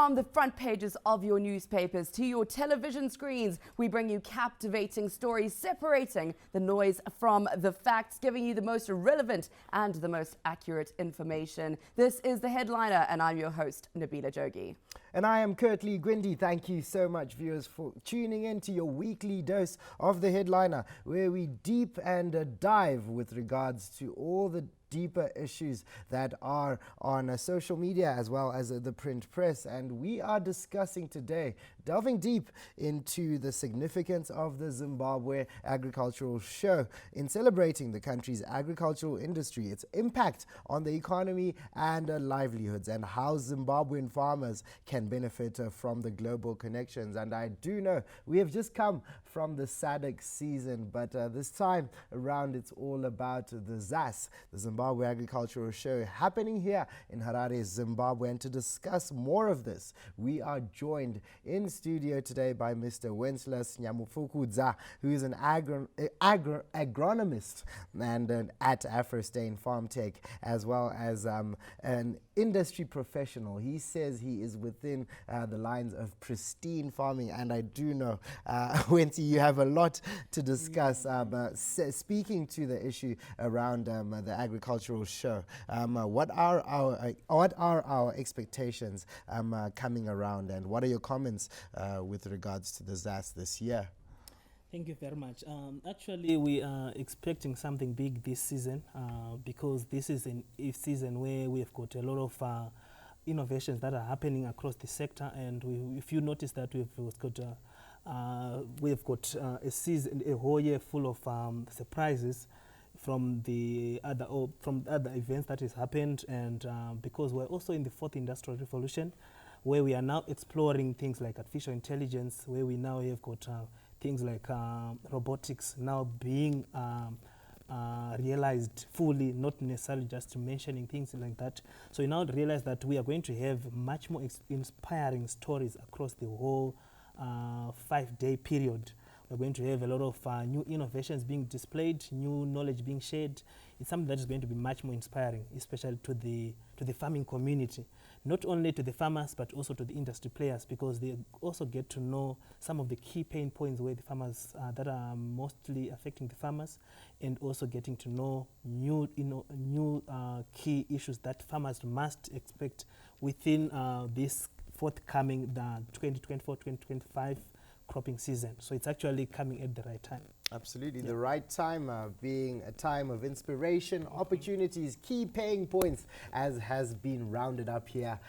From the front pages of your newspapers to your television screens, we bring you captivating stories separating the noise from the facts, giving you the most relevant and the most accurate information. This is The Headliner, and I'm your host, Nabila Jogi. And I am Kurtley Gwindi. Thank you so much, viewers, for tuning in to your weekly dose of The Headliner, where we deep and dive with regards to all the deeper issues that are on social media as well as the print press. And we are discussing today, delving deep into the significance of the Zimbabwe Agricultural Show in celebrating the country's agricultural industry, its impact on the economy and livelihoods, and how Zimbabwean farmers can benefit from the global connections. And I do know we have just come from the SADC season, but this time around it's all about the ZAS, the Zimbabwe Agricultural Show, happening here in Harare, Zimbabwe. And to discuss more of this, we are joined in studio today by Mr. Wenceslas Nyamufukudza, who is an agronomist and at Afrostain Farmtech, as well as an industry professional. He says he is within the lines of pristine farming, and I do know, Wenty, you have a lot to discuss. Speaking to the issue around the agricultural show, what are our expectations coming around, and what are your comments with regards to the ZAS this year? Thank you very much. Actually, we are expecting something big this season because this is a season where we've got a lot of innovations that are happening across the sector, and if you notice that we've got a season, a whole year full of surprises from the other events that has happened, and because we're also in the fourth industrial revolution, where we are now exploring things like artificial intelligence, where we now have got things like robotics now being realized fully, not necessarily just mentioning things like that. So we now realize that we are going to have much more inspiring stories across the whole 5-day period. We're going to have a lot of new innovations being displayed, new knowledge being shared. It's something that is going to be much more inspiring, especially to the farming community. Not only to the farmers, but also to the industry players, because they also get to know some of the key pain points where the farmers that are mostly affecting the farmers, and also getting to know new key issues that farmers must expect within this forthcoming the 2024-2025 cropping season. So it's actually coming at the right time. Absolutely, the right time being a time of inspiration, opportunities, key paying points, as has been rounded up here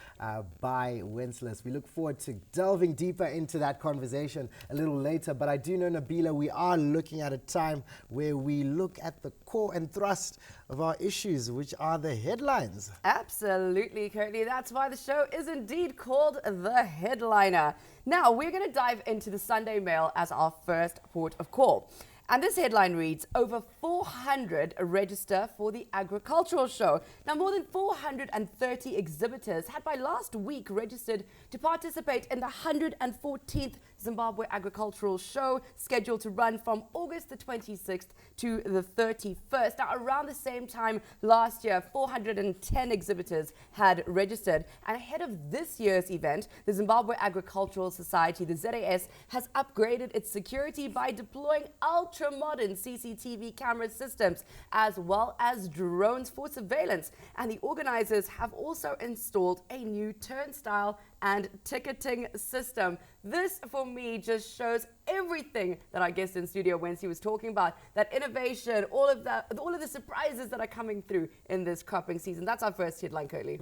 by Wenceslas. We look forward to delving deeper into that conversation a little later, but I do know, Nabila, we are looking at a time where we look at the core and thrust of our issues, which are the headlines. Absolutely, Curtly. That's why the show is indeed called The Headliner. Now, we're going to dive into the Sunday Mail as our first port of call. And this headline reads, over 400 register for the Agricultural Show. Now, more than 430 exhibitors had by last week registered to participate in the 114th Zimbabwe Agricultural Show, scheduled to run from August the 26th to the 31st. Now, around the same time last year, 410 exhibitors had registered. And ahead of this year's event, the Zimbabwe Agricultural Society, the ZAS, has upgraded its security by deploying ultra-modern CCTV camera systems, as well as drones for surveillance. And the organizers have also installed a new turnstile and ticketing system. This, for me, just shows everything that our guest in studio Wednesday was talking about, that innovation, all of the surprises that are coming through in this cropping season. That's our first headline, Curly.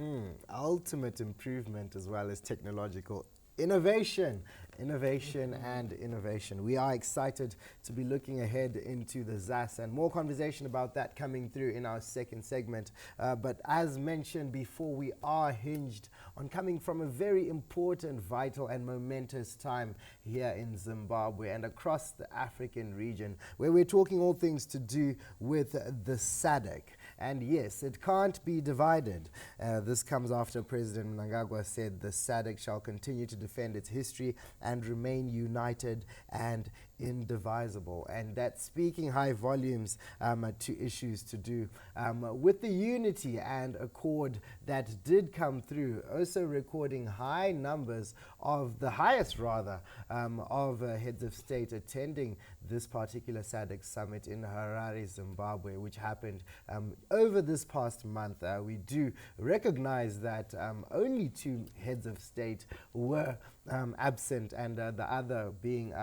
Ultimate improvement as well as technological innovation. Innovation and innovation. We are excited to be looking ahead into the ZAS, and more conversation about that coming through in our second segment. But as mentioned before, we are hinged on coming from a very important, vital and momentous time here in Zimbabwe and across the African region, where we're talking all things to do with the SADC. And yes, it can't be divided. This comes after President Mnangagwa said the SADC shall continue to defend its history and remain united and indivisible, and that's speaking high volumes to issues to do with the unity and accord that did come through, also recording high numbers of the highest rather of heads of state attending this particular SADC summit in Harare, Zimbabwe, which happened over this past month. We do recognize that only 2 heads of state were absent, and the other being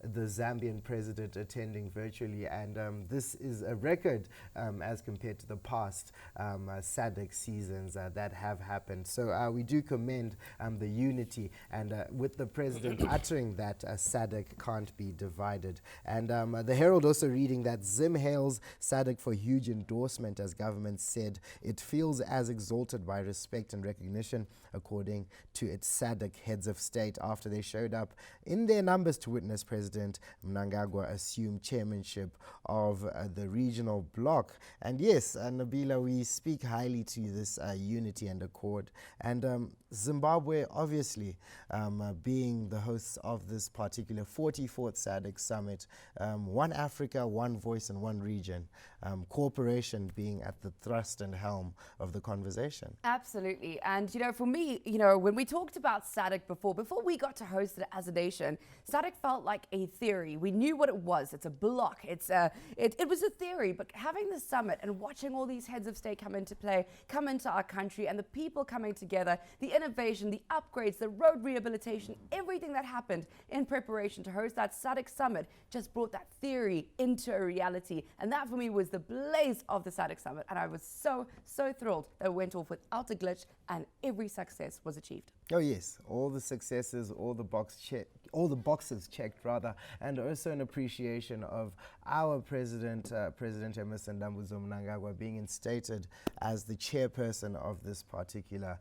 the Zambian president attending virtually, and this is a record as compared to the past SADC seasons that have happened. So we do commend the unity, and with the president uttering that SADC can't be divided. And the Herald also reading that Zim hails SADC for huge endorsement, as government said it feels as exalted by respect and recognition, according to its SADC heads of state, after they showed up in their numbers to witness President Mnangagwa assume chairmanship of the regional bloc. And yes, Nabila, we speak highly to this unity and accord. And Zimbabwe, obviously, being the hosts of this particular 44th SADC summit, one Africa, one voice and one region, cooperation being at the thrust and helm of the conversation. Absolutely. And, you know, for me, you know, when we talked about SADC before we got to host it as a nation, SADC felt like a theory. We knew what it was. It's a bloc. It was a theory, but having the summit and watching all these heads of state come into play, come into our country, and the people coming together, the innovation, the upgrades, the road rehabilitation, everything that happened in preparation to host that SADC summit just brought that theory into a reality. And that for me was the blaze of the SADC summit. And I was so thrilled that it went off without a glitch and every success was achieved. Oh yes, all the successes, all the boxes checked rather, and also an appreciation of our president, President Emerson Mnangagwa, being instated as the chairperson of this particular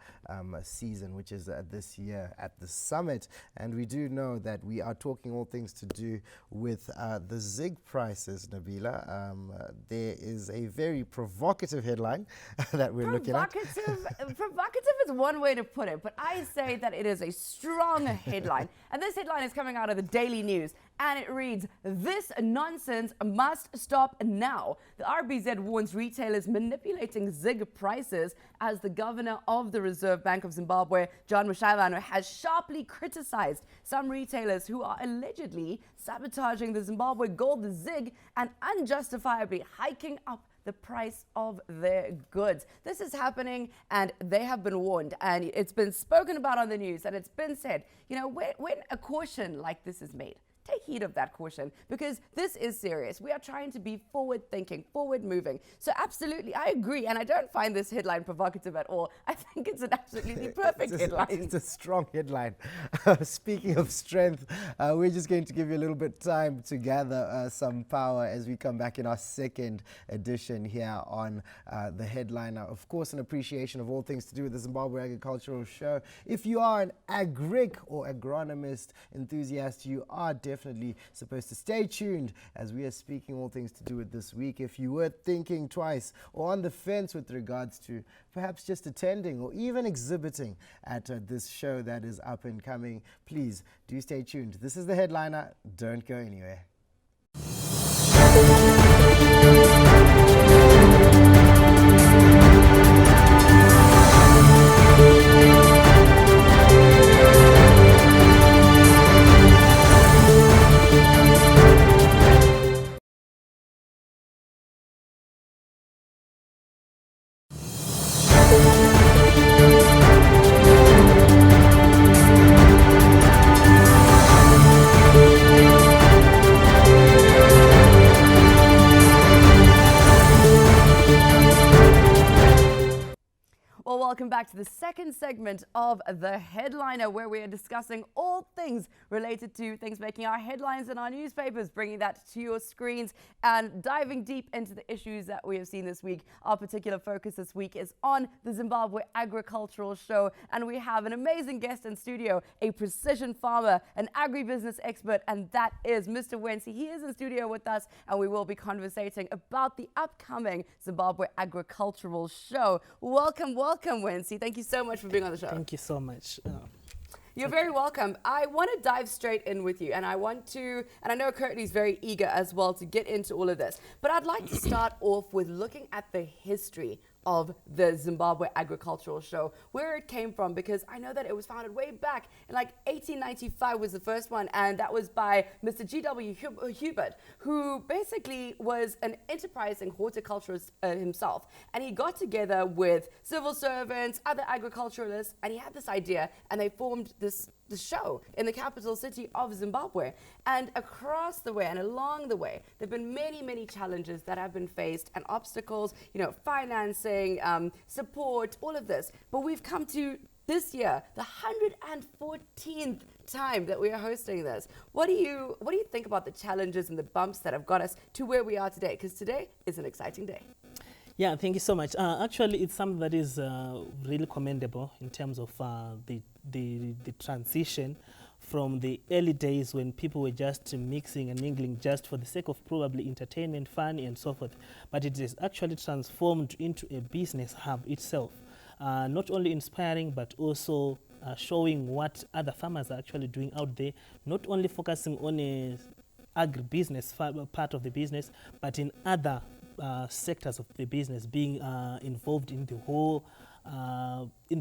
season, which is this year at the summit. And we do know that we are talking all things to do with the ZIG prices, Nabila. There is a very provocative headline that we're looking at. Provocative is one way to put it, but I say that it is a strong headline. And this headline is coming out of the Daily News, and it reads, "This nonsense must stop now." The RBZ warns retailers manipulating ZIG prices as the governor of the Reserve Bank of Zimbabwe, John Mushavano, has sharply criticized some retailers who are allegedly sabotaging the Zimbabwe gold ZIG and unjustifiably hiking up the price of their goods. This is happening, and they have been warned, and it's been spoken about on the news, and it's been said, you know, when a caution like this is made, take heed of that caution, because this is serious. We are trying to be forward-thinking, forward-moving. So absolutely, I agree, and I don't find this headline provocative at all. I think it's an absolutely perfect headline. It's a strong headline. Speaking of strength, we're just going to give you a little bit time to gather some power as we come back in our second edition here on the Headliner. Of course, an appreciation of all things to do with the Zimbabwe Agricultural Show. If you are an agric or agronomist enthusiast, you are definitely supposed to stay tuned as we are speaking all things to do with this week. If you were thinking twice or on the fence with regards to perhaps just attending or even exhibiting at this show that is up and coming, please do stay tuned. This is the Headliner. Don't go anywhere. Well, welcome back to the second segment of The Headliner, where we are discussing all things related to things making our headlines in our newspapers, bringing that to your screens and diving deep into the issues that we have seen this week. Our particular focus this week is on the Zimbabwe Agricultural Show, and we have an amazing guest in studio, a precision farmer, an agribusiness expert, and that is Mr. Wensi. He is in studio with us, and we will be conversating about the upcoming Zimbabwe Agricultural Show. Welcome, Wensi. Thank you so much for being on the show. Thank you so much. You're very welcome. I want to dive straight in with you, and I know Courtney's very eager as well to get into all of this, but I'd like to start off with looking at the history of the Zimbabwe Agricultural Show, where it came from, because I know that it was founded way back in like 1895 was the first one, and that was by Mr. G.W. Hubert, who basically was an enterprising horticulturist himself, and he got together with civil servants, other agriculturalists, and he had this idea, and they formed the show in the capital city of Zimbabwe. And across the way and along the way, there have been many, many challenges that have been faced and obstacles, financing, support, all of this. But we've come to this year, the 114th time that we are hosting this. What do you think about the challenges and the bumps that have got us to where we are today? Because today is an exciting day. Yeah, thank you so much. Actually, it's something that is really commendable in terms of the transition from the early days when people were just mixing and mingling just for the sake of probably entertainment, fun, and so forth. But it is actually transformed into a business hub itself, not only inspiring, but also showing what other farmers are actually doing out there, not only focusing on a agribusiness part of the business, but in other sectors of the business, being involved in the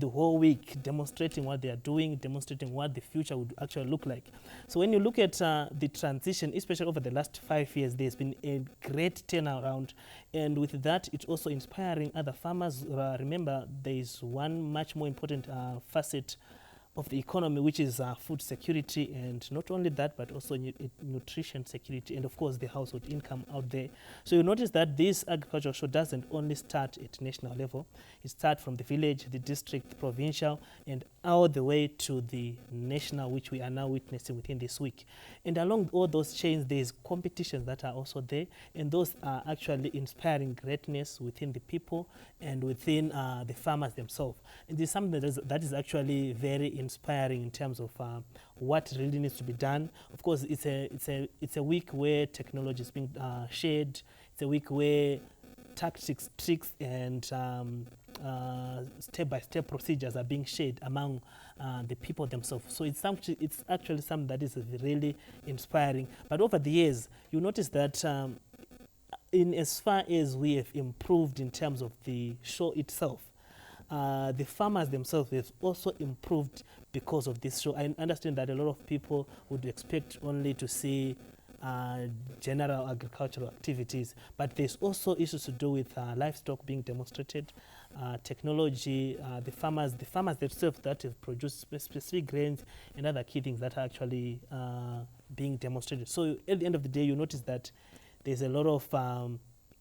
whole week, demonstrating what they are doing, demonstrating what the future would actually look like. So when you look at the transition, especially over the last 5 years, there's been a great turnaround, and with that, it's also inspiring other farmers. Remember, there is one much more important facet of the economy, which is food security, and not only that, but also nutrition security, and of course the household income out there. So you notice that this agricultural show doesn't only start at national level. It starts from the village, the district, provincial, and all the way to the national, which we are now witnessing within this week. And along all those chains, there's competitions that are also there, and those are actually inspiring greatness within the people and within the farmers themselves. And this is something that is actually very inspiring in terms of what really needs to be done. Of course, it's a week where technology is being shared. It's a week where tactics, tricks, and step-by-step procedures are being shared among the people themselves. So it's actually something that is really inspiring. But over the years, you notice that in as far as we have improved in terms of the show itself, the farmers themselves have also improved because of this show. I understand that a lot of people would expect only to see general agricultural activities, but there's also issues to do with livestock being demonstrated, technology, the farmers themselves that have produced specific grains and other key things that are actually being demonstrated. So at the end of the day, you notice that there's a lot of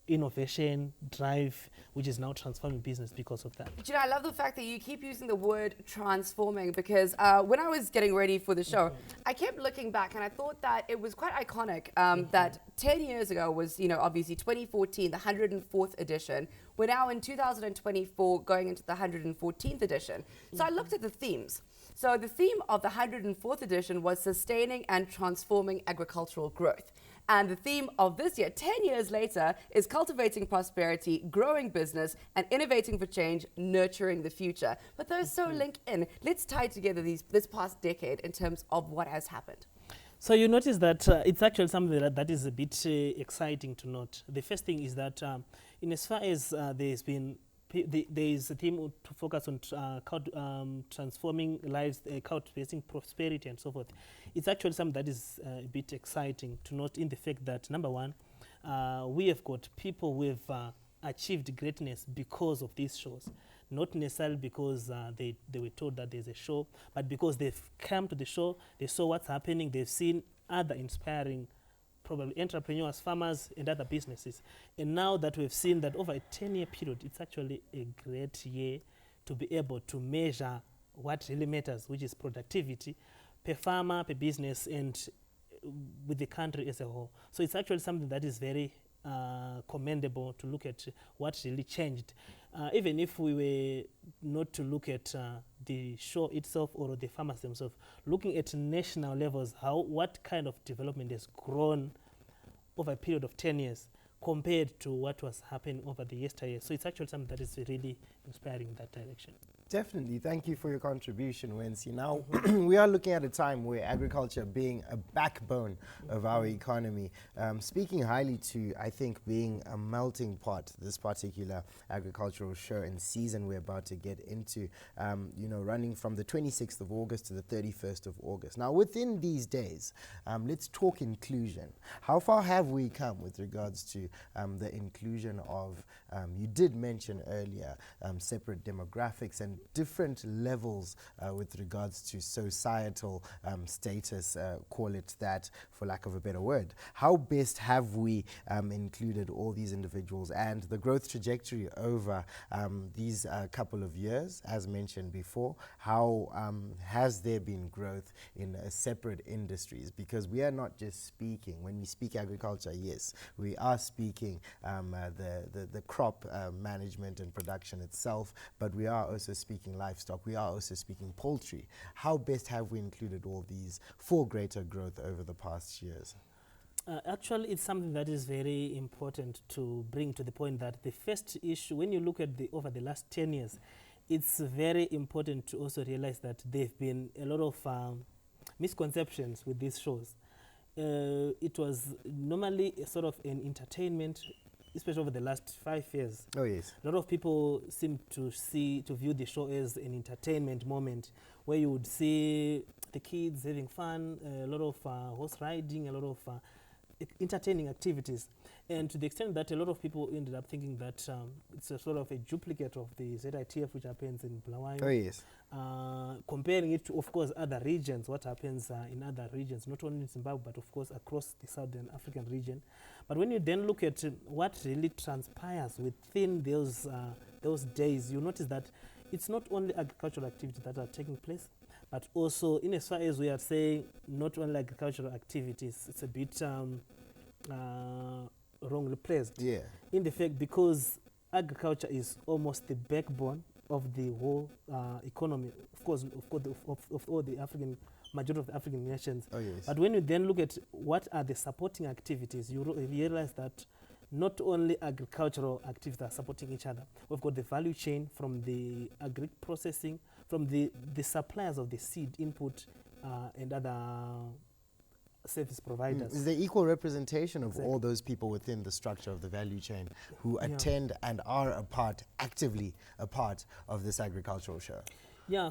innovation, drive, which is now transforming business because of that. But I love the fact that you keep using the word transforming, because when I was getting ready for the show, I kept looking back and I thought that it was quite iconic that 10 years ago was, obviously 2014, the 104th edition. We're now in 2024 going into the 114th edition. So I looked at the themes. So the theme of the 104th edition was sustaining and transforming agricultural growth. And the theme of this year, 10 years later, is cultivating prosperity, growing business, and innovating for change, nurturing the future. But those so link in. Let's tie together this past decade in terms of what has happened. So you notice that it's actually something that is a bit exciting to note. The first thing is that in as far as there is a theme to focus on transforming lives, cultivating prosperity and so forth. It's actually something that is a bit exciting to note in the fact that, number one, we have got people who have achieved greatness because of these shows. Not necessarily because they were told that there's a show, but because they've come to the show, they saw what's happening, they've seen other inspiring probably entrepreneurs, farmers, and other businesses. And now that we've seen that over a 10-year period, it's actually a great year to be able to measure what really matters, which is productivity per farmer, per business, and with the country as a whole. So it's actually something that is very commendable to look at what really changed. Even if we were not to look at the show itself or the farmers themselves, looking at national levels, what kind of development has grown over a period of 10 years compared to what was happening over the yesteryear. So it's actually something that is really inspiring in that direction. Definitely. Thank you for your contribution, Wensi. Now, we are looking at a time where agriculture being a backbone of our economy, speaking highly to, I think, being a melting pot, this particular agricultural show and season we're about to get into, running from the 26th of August to the 31st of August. Now, within these days, let's talk inclusion. How far have we come with regards to the inclusion of, you did mention earlier, separate demographics and different levels with regards to societal status, call it that for lack of a better word. How best have we included all these individuals and the growth trajectory over these couple of years, as mentioned before? How has there been growth in separate industries? Because we are not just speaking, when we speak agriculture, yes, we are speaking the crop management and production itself, but we are also speaking livestock, we are also speaking poultry. How best have we included all these for greater growth over the past years? Actually, it's something that is very important to bring to the point that the first issue, when you look at over the last 10 years, it's very important to also realize that there have been a lot of misconceptions with these shows. It was normally a sort of an entertainment, especially over the last 5 years. Oh, yes. A lot of people seem to view the show as an entertainment moment where you would see the kids having fun, a lot of horse riding, a lot of entertaining activities. And to the extent that a lot of people ended up thinking that it's a sort of a duplicate of the ZITF which happens in Bulawayo. Oh, yes. Comparing it to, of course, other regions, what happens in other regions, not only in Zimbabwe, but of course across the Southern African region. But when you then look at what really transpires within those days, you notice that it's not only agricultural activities that are taking place, but also, in as far as we are saying, not only agricultural activities, it's a bit wrongly placed. Yeah. In the fact, because agriculture is almost the backbone of the whole economy, of course, of all the majority of the African nations. Oh, yes. But when you then look at what are the supporting activities, you realize that not only agricultural activities are supporting each other. We've got the value chain from the agri processing, from the suppliers of the seed input and other service providers. Is there equal representation of all those people within the structure of the value chain who attend and are actively a part of this agricultural show? Yeah,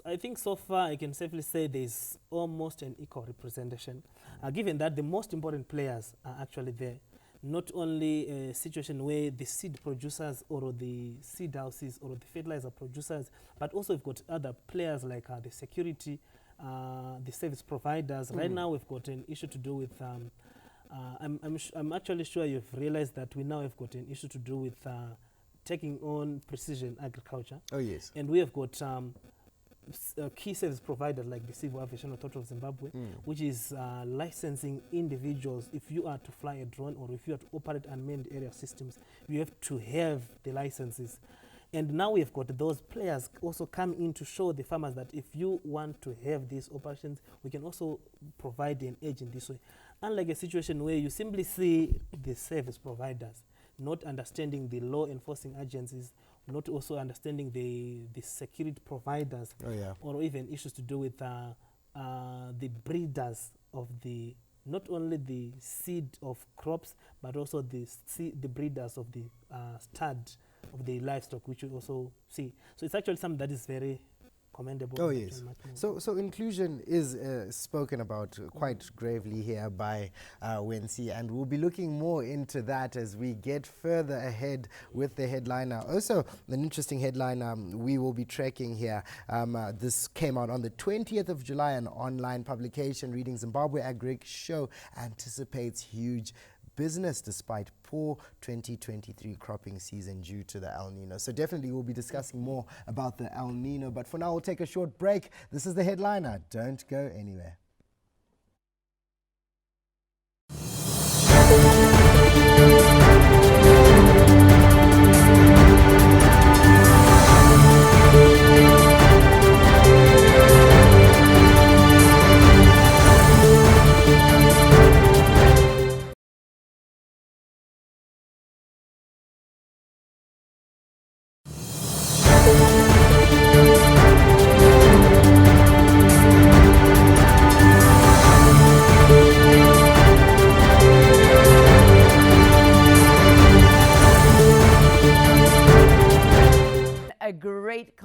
I think so far I can safely say there's almost an equal representation, given that the most important players are actually there. Not only a situation where the seed producers or the seed houses or the fertilizer producers, but also we've got other players like the security, the service providers. Right now we've got an issue to do with, I'm actually sure you've realized that we now have got an issue to do with taking on precision agriculture. Oh, yes. And we have got key service providers like the Civil Aviation Authority of Zimbabwe, which is licensing individuals. If you are to fly a drone or if you are to operate unmanned aerial systems, you have to have the licenses. And now we've got those players also coming in to show the farmers that if you want to have these operations, we can also provide an edge in this way. Unlike a situation where you simply see the service providers not understanding the law enforcing agencies, not also understanding the security providers, or even issues to do with the breeders of not only the seed of crops, but also the breeders of the stud of the livestock, which you also see. So it's actually something that is very commendable. Oh, yes. So inclusion is spoken about quite gravely here by Wensi, and we'll be looking more into that as we get further ahead with the headliner. Also, an interesting headline we will be tracking here. This came out on the 20th of July, an online publication reading Zimbabwe Agricultural Show anticipates huge business despite poor 2023 cropping season due to the El Nino. So definitely we'll be discussing more about the El Nino, but for now we'll take a short break. This is the headliner. Don't go anywhere.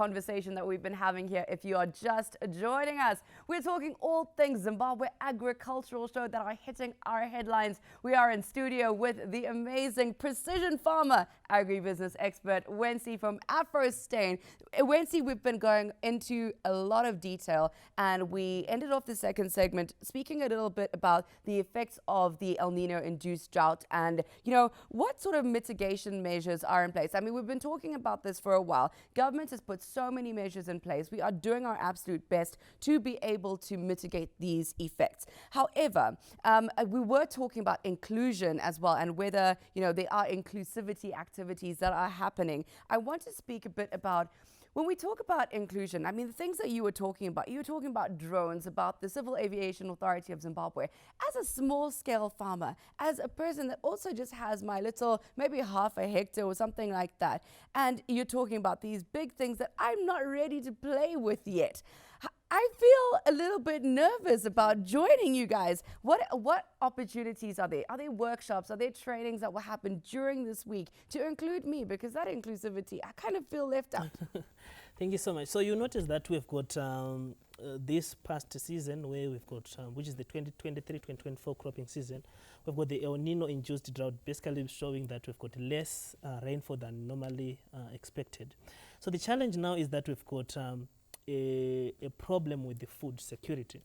conversation that we've been having here. If you are just joining us, we're talking all things Zimbabwe Agricultural Show that are hitting our headlines. We are in studio with the amazing precision farmer, agribusiness expert, Wensi from AfroStain. Wensi, we've been going into a lot of detail, and we ended off the second segment speaking a little bit about the effects of the El Nino-induced drought and, you know, what sort of mitigation measures are in place. I mean, we've been talking about this for a while. Government has put so many measures in place. We are doing our absolute best to be able to mitigate these effects. However, we were talking about inclusion as well, and whether, you know, there are inclusivity activities that are happening. I want to speak a bit about, when we talk about inclusion, I mean, the things that you were talking about drones, about the Civil Aviation Authority of Zimbabwe. As a small-scale farmer, as a person that also just has my little, maybe half a hectare or something like that, and you're talking about these big things that I'm not ready to play with yet. I feel a little bit nervous about joining you guys. What opportunities are there? Are there workshops? Are there trainings that will happen during this week to include me? Because that inclusivity, I kind of feel left out. Thank you so much. So you notice that we've got this past season where we've got, which is the 2023-2024 cropping season, we've got the El Nino-induced drought, basically showing that we've got less rainfall than normally expected. So the challenge now is that we've got a problem with the food security.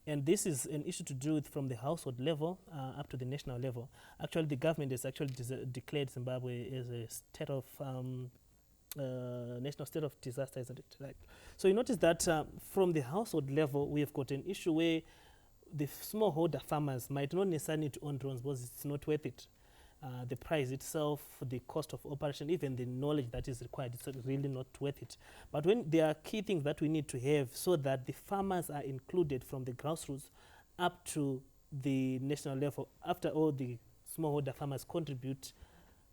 And this is an issue to do with from the household level up to the national level. Actually, the government has actually declared Zimbabwe as a state of national state of disaster, isn't it? Right. So you notice that from the household level, we have got an issue where the smallholder farmers might not necessarily need to own drones because it's not worth it. The price itself, the cost of operation, even the knowledge that is required, it's really not worth it. But when there are key things that we need to have so that the farmers are included from the grassroots up to the national level. After all, the smallholder farmers contribute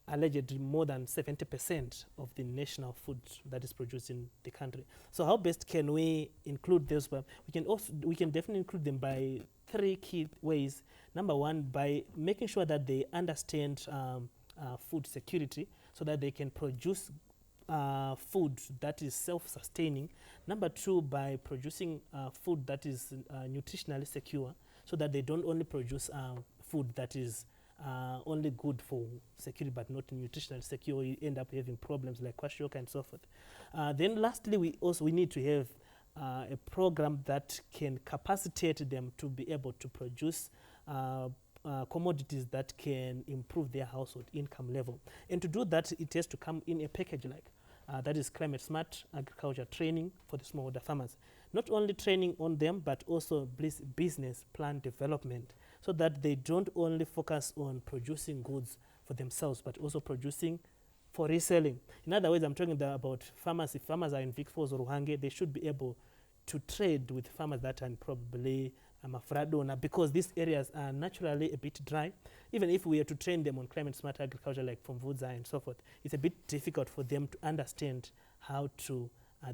allegedly more than 70% of the national food that is produced in the country. So how best can we include those? We can definitely include them by three key ways. Number one, by making sure that they understand food security so that they can produce food that is self-sustaining. Number two, by producing food that is nutritionally secure so that they don't only produce food that is only good for security but not nutritionally secure. You end up having problems like kwashiorkor and so forth. Then lastly, we need to have a program that can capacitate them to be able to produce commodities that can improve their household income level. And to do that, it has to come in a package like that is climate smart agriculture training for the smallholder farmers. Not only training on them, but also business plan development so that they don't only focus on producing goods for themselves, but also producing for reselling. In other words, I'm talking about farmers. If farmers are in Vic Falls or Ruhange, they should be able to trade with farmers that are probably Mafradona, because these areas are naturally a bit dry. Even if we are to train them on climate smart agriculture like from Vudza and so forth, it's a bit difficult for them to understand how to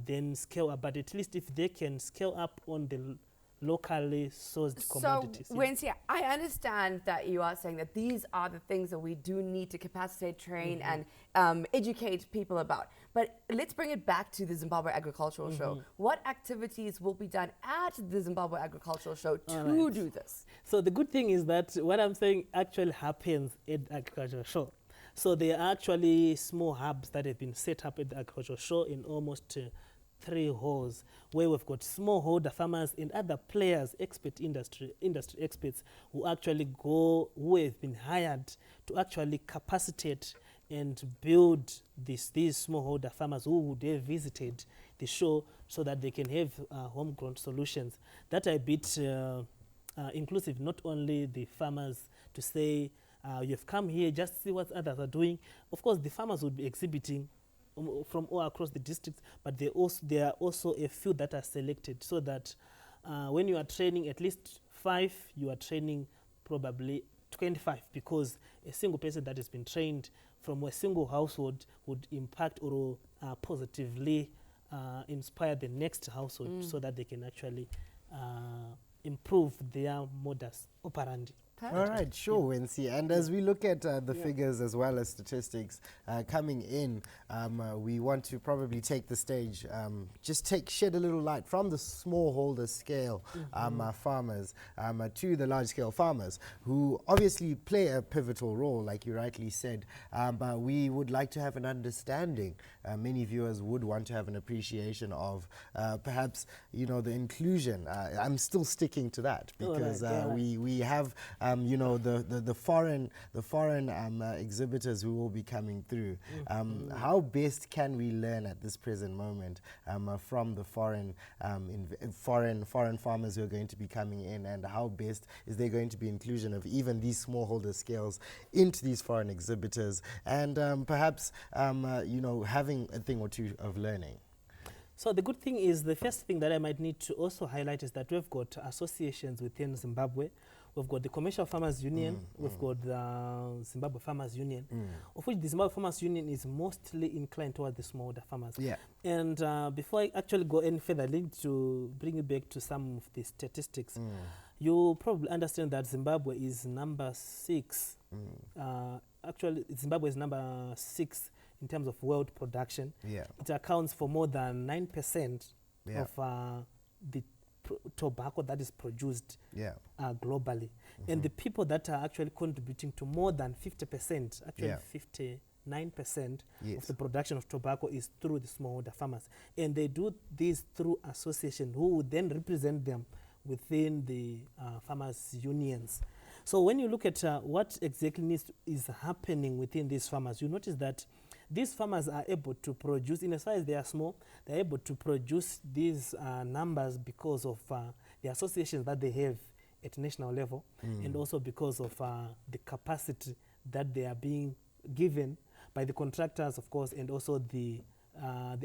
then scale up. But at least if they can scale up on the locally sourced commodities. So, Wensi, I understand that you are saying that these are the things that we do need to capacitate, train, and educate people about. But let's bring it back to the Zimbabwe Agricultural Show. What activities will be done at the Zimbabwe Agricultural Show to do this? So the good thing is that what I'm saying actually happens at the Agricultural Show. So there are actually small hubs that have been set up at the Agricultural Show in almost 3 halls where we've got smallholder farmers and other players, industry experts who actually who have been hired to actually capacitate and build these smallholder farmers who would have visited the show so that they can have homegrown solutions that are a bit inclusive, not only the farmers to say, you've come here, just see what others are doing. Of course, the farmers would be exhibiting from all across the districts, but there are also a few that are selected so that when you are training at least 5, you are training probably 25, because a single person that has been trained from a single household would impact or positively inspire the next household so that they can actually improve their modus operandi. All right, sure, Wensi. And as we look at the figures as well as statistics coming in, we want to probably take the stage, shed a little light from the smallholder scale farmers to the large scale farmers, who obviously play a pivotal role, like you rightly said. But we would like to have an understanding. Many viewers would want to have an appreciation of perhaps, the inclusion. I'm still sticking to that because we have the foreign exhibitors who will be coming through. How best can we learn at this present moment from the foreign farmers who are going to be coming in, and how best is there going to be inclusion of even these smallholder scales into these foreign exhibitors, and perhaps having a thing or two of learning? So the good thing is, the first thing that I might need to also highlight is that we've got associations within Zimbabwe. We've got the Commercial Farmers Union, we've got the Zimbabwe Farmers Union, of which the Zimbabwe Farmers Union is mostly inclined towards the smallholder farmers. Yeah. And before I actually go any further, I need to bring you back to some of the statistics. You probably understand that Zimbabwe is number 6. Actually, Zimbabwe is number 6 in terms of world production. Yeah. It accounts for more than 9% of the tobacco that is produced globally. And the people that are actually contributing to more than 50%, actually 59% of the production of tobacco is through the smallholder farmers. And they do this through association who would then represent them within the farmers' unions. So when you look at what exactly is happening within these farmers, you notice that these farmers are able to produce, in as far as they are small, they're able to produce these numbers because of the associations that they have at national level, and also because of the capacity that they are being given by the contractors, of course, and also the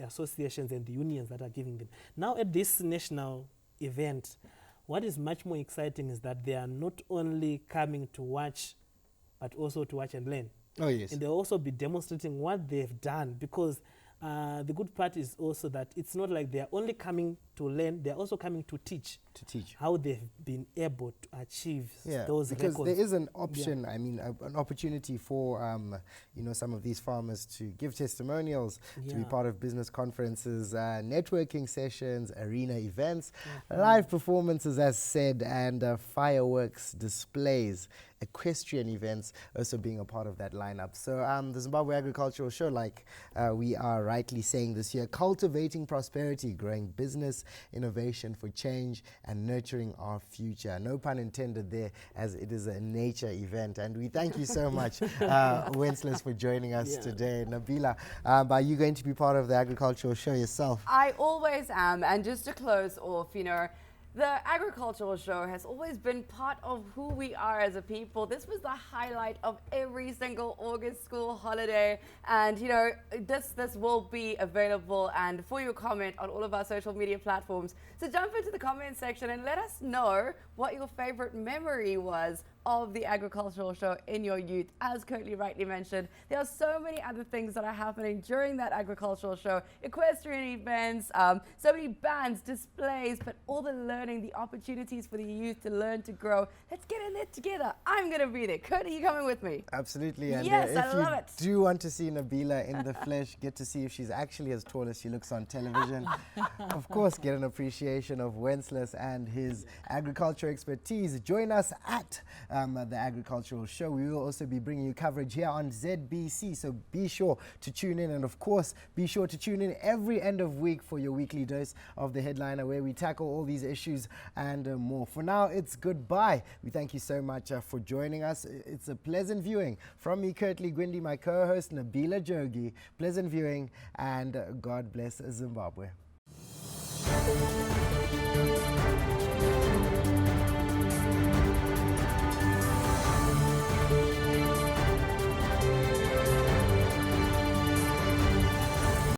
associations and the unions that are giving them. Now at this national event, what is much more exciting is that they are not only coming to watch, but also to watch and learn. Oh, yes. And they'll also be demonstrating what they've done, because the good part is also that it's not like they're only coming to learn, they're also coming to teach. How they've been able to achieve those because records. There is an option, I mean, an opportunity for, some of these farmers to give testimonials, to be part of business conferences, networking sessions, arena events, live performances, as said, and fireworks displays, equestrian events also being a part of that lineup. So the Zimbabwe Agricultural Show, like we are rightly saying this year, cultivating prosperity, growing business, innovation for change, and nurturing our future. No pun intended there, as it is a nature event. And we thank you so much, Wenceslas, for joining us today. Nabila, are you going to be part of the Agricultural Show yourself? I always am. And just to close off, the Agricultural Show has always been part of who we are as a people. This was the highlight of every single August school holiday. And, this will be available and for your comment on all of our social media platforms. So jump into the comment section and let us know what your favorite memory was of the Agricultural Show in your youth. As Curtly rightly mentioned, there are so many other things that are happening during that Agricultural Show. Equestrian events, so many bands, displays, but all the learning, the opportunities for the youth to learn, to grow. Let's get in there together. I'm going to be there. Curtly, you coming with me? Absolutely. And yes, I love it. If you do want to see Nabila in the flesh, get to see if she's actually as tall as she looks on television. Of course, get an appreciation of Wenceslas and his agriculture expertise. Join us at the Agricultural Show. We will also be bringing you coverage here on ZBC, so be sure to tune in, and of course be sure to tune in every end of week for your weekly dose of the Headliner, where we tackle all these issues and more. For now, it's goodbye. We thank you so much for joining us. It's a pleasant viewing from me, Curtly Gwindi, my co-host Nabila Jogi. Pleasant viewing, and God bless Zimbabwe.